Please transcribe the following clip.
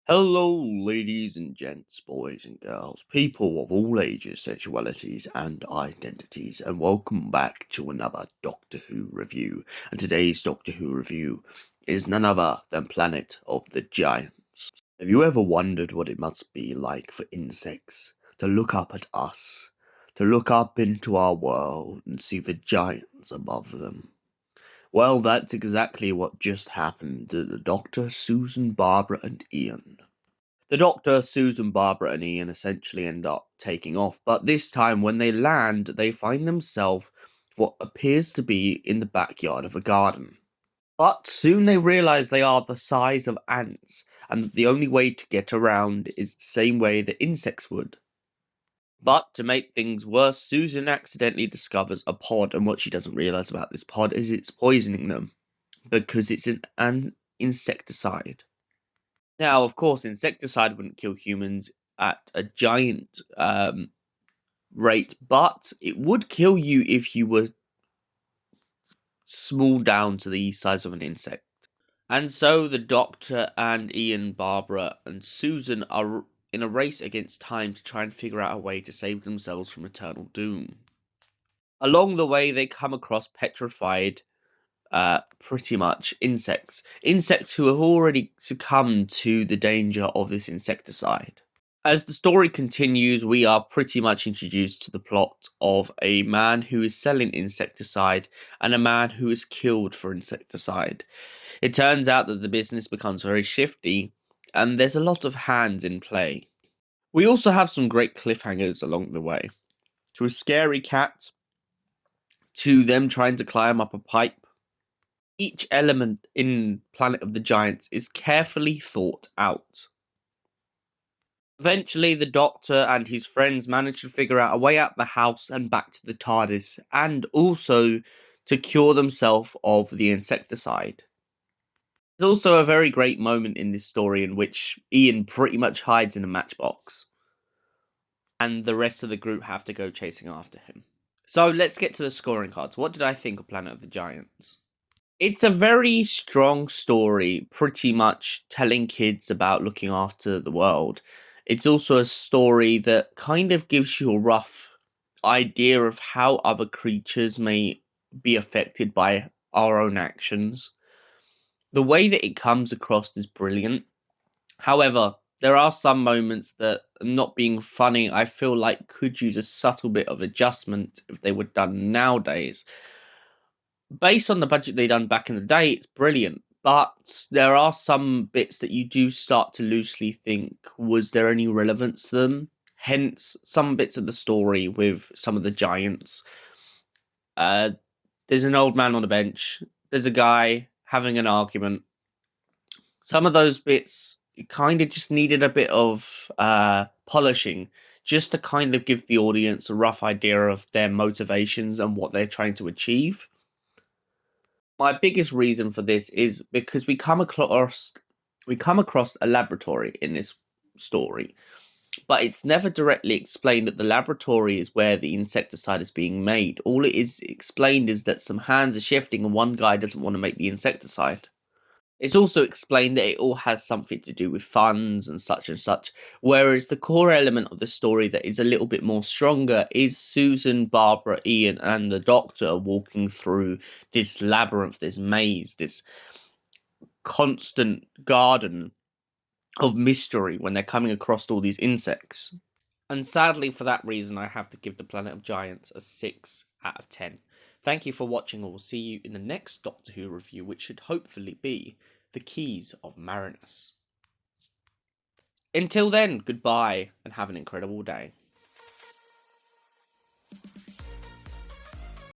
Hello, ladies and gents, boys and girls, people of all ages, sexualities, and identities, and welcome back to another Doctor Who review. And today's Doctor Who review is none other than Planet of the Giants. Have you ever wondered what it must be like for insects to look up at us, to look up into our world and see the giants above them? Well, that's exactly what just happened to the Doctor, Susan, Barbara, and Ian. The Doctor, Susan, Barbara, and Ian essentially end up taking off, but this time when they land, they find themselves what appears to be in the backyard of a garden. But soon they realise they are the size of ants, and that the only way to get around is the same way that insects would. But to make things worse, Susan accidentally discovers a pod, and what she doesn't realise about this pod is it's poisoning them, because it's an insecticide. Now, of course, insecticide wouldn't kill humans at a giant rate, but it would kill you if you were small down to the size of an insect. And so the Doctor and Ian, Barbara, and Susan are in a race against time to try and figure out a way to save themselves from eternal doom. Along the way, they come across petrified, pretty much insects. Insects who have already succumbed to the danger of this insecticide. As the story continues, we are pretty much introduced to the plot of a man who is selling insecticide and a man who is killed for insecticide. It turns out that the business becomes very shifty, and there's a lot of hands in play. We also have some great cliffhangers along the way. To a scary cat, to them trying to climb up a pipe. Each element in Planet of the Giants is carefully thought out. Eventually, the Doctor and his friends manage to figure out a way out the house and back to the TARDIS, and also to cure themselves of the insecticide. There's also a very great moment in this story in which Ian pretty much hides in a matchbox, and the rest of the group have to go chasing after him. So let's get to the scoring cards. What did I think of Planet of the Giants? It's a very strong story, pretty much telling kids about looking after the world. It's also a story that kind of gives you a rough idea of how other creatures may be affected by our own actions. The way that it comes across is brilliant. However, there are some moments that, not being funny, I feel like could use a subtle bit of adjustment if they were done nowadays. Based on the budget they done back in the day, it's brilliant. But there are some bits that you do start to loosely think, was there any relevance to them? Hence, some bits of the story with some of the giants. There's an old man on a bench. There's a guy having an argument. Some of those bits kind of just needed a bit of polishing, just to kind of give the audience a rough idea of their motivations and what they're trying to achieve. My biggest reason for this is because we come across a laboratory in this story, but it's never directly explained that the laboratory is where the insecticide is being made. All it is explained is that some hands are shifting and one guy doesn't want to make the insecticide. It's also explained that it all has something to do with funds and such, whereas the core element of the story that is a little bit more stronger is Susan, Barbara, Ian, and the Doctor walking through this labyrinth, this maze, this constant garden of mystery when they're coming across all these insects. And sadly, for that reason, I have to give the Planet of Giants a 6 out of 10. Thank you for watching, and we'll see you in the next Doctor Who review, which should hopefully be The Keys of Marinus. Until then, goodbye, and have an incredible day.